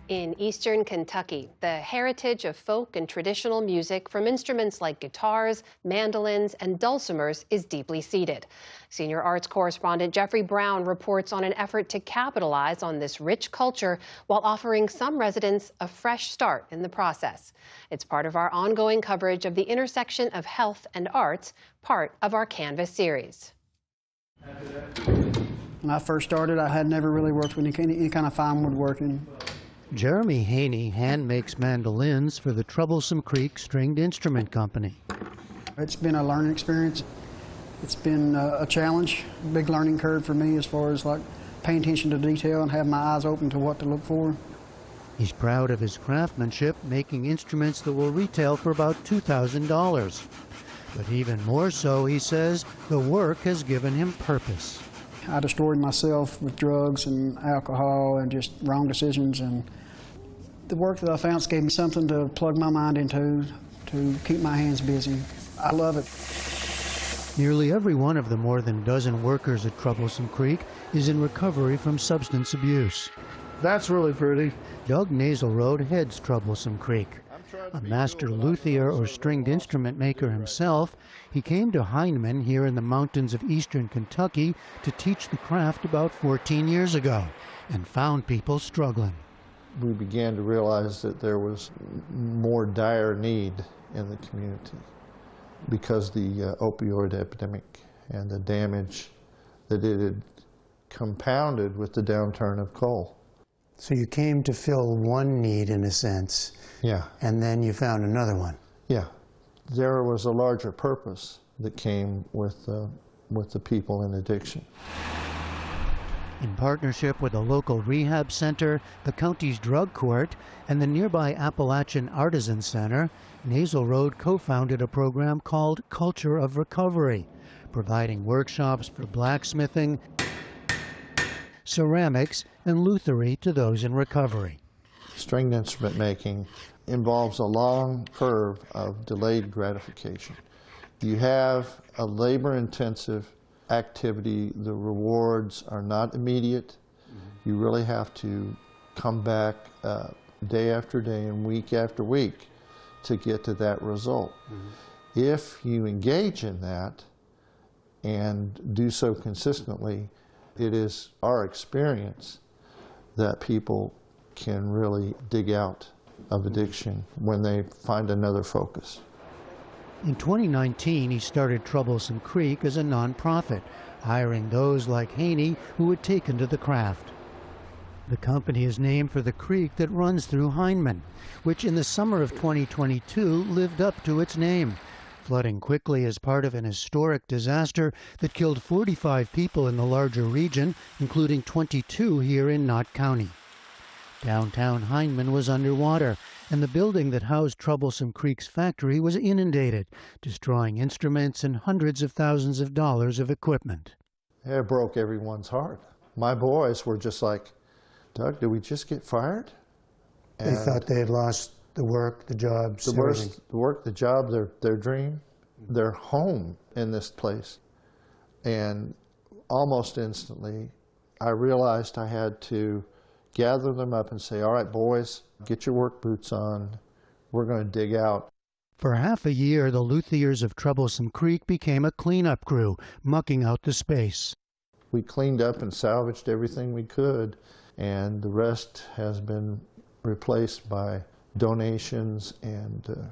In eastern Kentucky, the heritage of folk and traditional music from instruments like guitars, mandolins, and dulcimers is deeply seated. Senior arts correspondent Jeffrey Brown reports on an effort to capitalize on this rich culture while offering some residents a fresh start in the process. It's part of our ongoing coverage of the intersection of health and arts, part of our Canvas series. When I first started, I had never really worked with any kind of fine woodworking. Jeremy Haney hand makes mandolins for the Troublesome Creek Stringed Instrument Company. It's been a learning experience. It's been a challenge, a big learning curve for me as far as like paying attention to detail and having my eyes open to what to look for. He's proud of his craftsmanship, making instruments that will retail for about $2,000. But even more so, he says, the work has given him purpose. I destroyed myself with drugs and alcohol and just wrong decisions, and the work that I found gave me something to plug my mind into, to keep my hands busy. I love it. Nearly every one of the more than a dozen workers at Troublesome Creek is in recovery from substance abuse. That's really pretty. Doug Naselroad heads Troublesome Creek. A master luthier or stringed instrument maker himself, he came to Heinemann here in the mountains of eastern Kentucky to teach the craft about 14 years ago and found people struggling. We began to realize that there was more dire need in the community because the opioid epidemic and the damage that it had compounded with the downturn of coal. So you came to fill one need in a sense. Yeah. And then you found another one. Yeah. There was a larger purpose that came with the people in addiction. In partnership with a local rehab center, the county's drug court, and the nearby Appalachian Artisan Center, Naselroad co-founded a program called Culture of Recovery, providing workshops for blacksmithing, ceramics, and lutherie to those in recovery. Stringed instrument making involves a long curve of delayed gratification. You have a labor-intensive activity. The rewards are not immediate. You really have to come back day after day and week after week to get to that result. If you engage in that and do so consistently, it is our experience that people can really dig out of addiction when they find another focus. In 2019, he started Troublesome Creek as a nonprofit, hiring those like Haney who had taken to the craft. The company is named for the creek that runs through Heinemann, which in the summer of 2022 lived up to its name, flooding quickly as part of an historic disaster that killed 45 people in the larger region, including 22 here in Knott County. Downtown Heinemann was underwater, and the building that housed Troublesome Creek's factory was inundated, destroying instruments and hundreds of thousands of dollars of equipment. It broke everyone's heart. My boys were just like, Doug, did we just get fired? They thought they had lost the work, the jobs, everything. The work, the job, their dream, their home in this place. And almost instantly, I realized I had to gather them up and say, all right, boys, get your work boots on. We're going to dig out. For half a year, the luthiers of Troublesome Creek became a cleanup crew, mucking out the space. We cleaned up and salvaged everything we could, and the rest has been replaced by donations and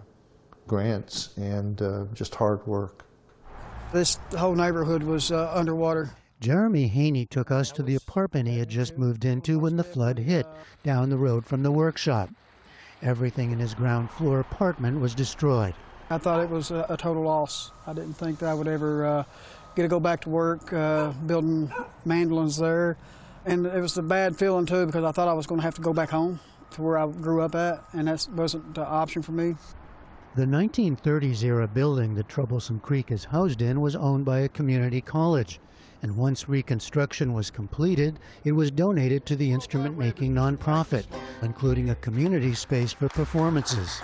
grants and just hard work. This whole neighborhood was underwater. Jeremy Haney took us to the apartment he had just moved into when the flood hit, down the road from the workshop. Everything in his ground floor apartment was destroyed. I thought it was a total loss. I didn't think that I would ever get to go back to work building mandolins there. And it was a bad feeling too, because I thought I was going to have to go back home to where I grew up at, and that wasn't the option for me. The 1930s-era building that Troublesome Creek is housed in was owned by a community college, and once reconstruction was completed, it was donated to the instrument-making nonprofit, including a community space for performances.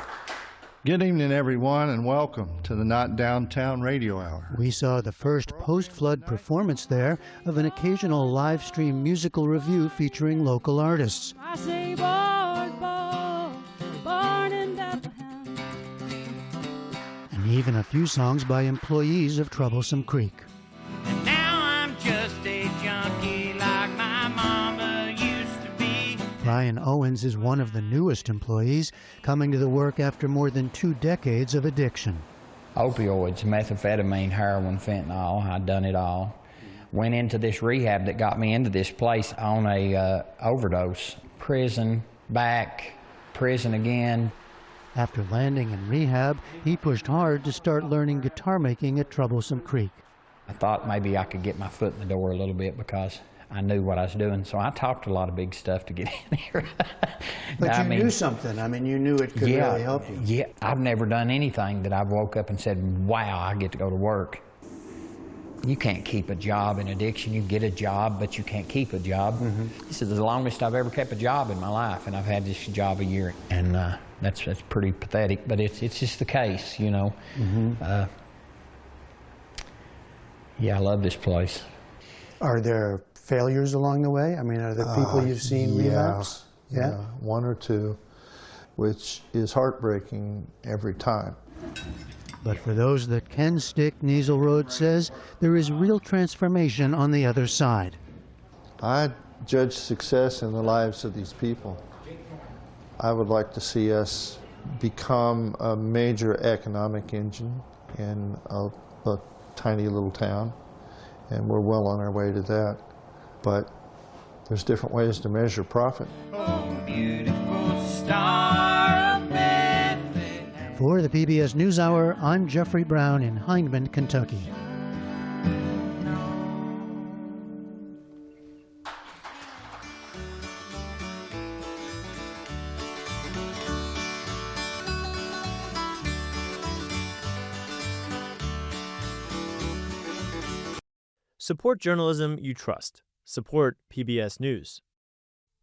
Good evening, everyone, and welcome to the Knott Downtown Radio Hour. We saw the first post-flood performance there of an occasional live stream musical review featuring local artists. I say, boy, even a few songs by employees of Troublesome Creek. And now I'm just a junkie like my mama used to be. Brian Owens is one of the newest employees, coming to the work after more than 2 decades of addiction. Opioids, methamphetamine, heroin, fentanyl, I'd done it all. Went into this rehab that got me into this place on a overdose. Prison, back, prison again. After landing in rehab, he pushed hard to start learning guitar making at Troublesome Creek. I thought maybe I could get my foot in the door a little bit because I knew what I was doing. So I talked a lot of big stuff to get in here. But you knew something. I mean, you knew it could really help you. Yeah, I've never done anything that I've woke up and said, wow, I get to go to work. You can't keep a job in addiction. You get a job, but you can't keep a job. This is the longest I've ever kept a job in my life, and I've had this job a year. And that's pretty pathetic, but it's just the case, you know. Yeah, I love this place. Are there failures along the way? I mean, are there people you've seen relapse? Yeah, 1 or 2, which is heartbreaking every time. But for those that can stick, Niesel Road says, there is real transformation on the other side. I judge success in the lives of these people. I would like to see us become a major economic engine in a tiny little town, and we're well on our way to that. But there's different ways to measure profit. Oh, beautiful star of Bethlehem. For the PBS News Hour, I'm Jeffrey Brown in Hindman, Kentucky. Support journalism you trust. Support PBS News.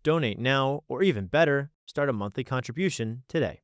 Donate now, or even better, start a monthly contribution today.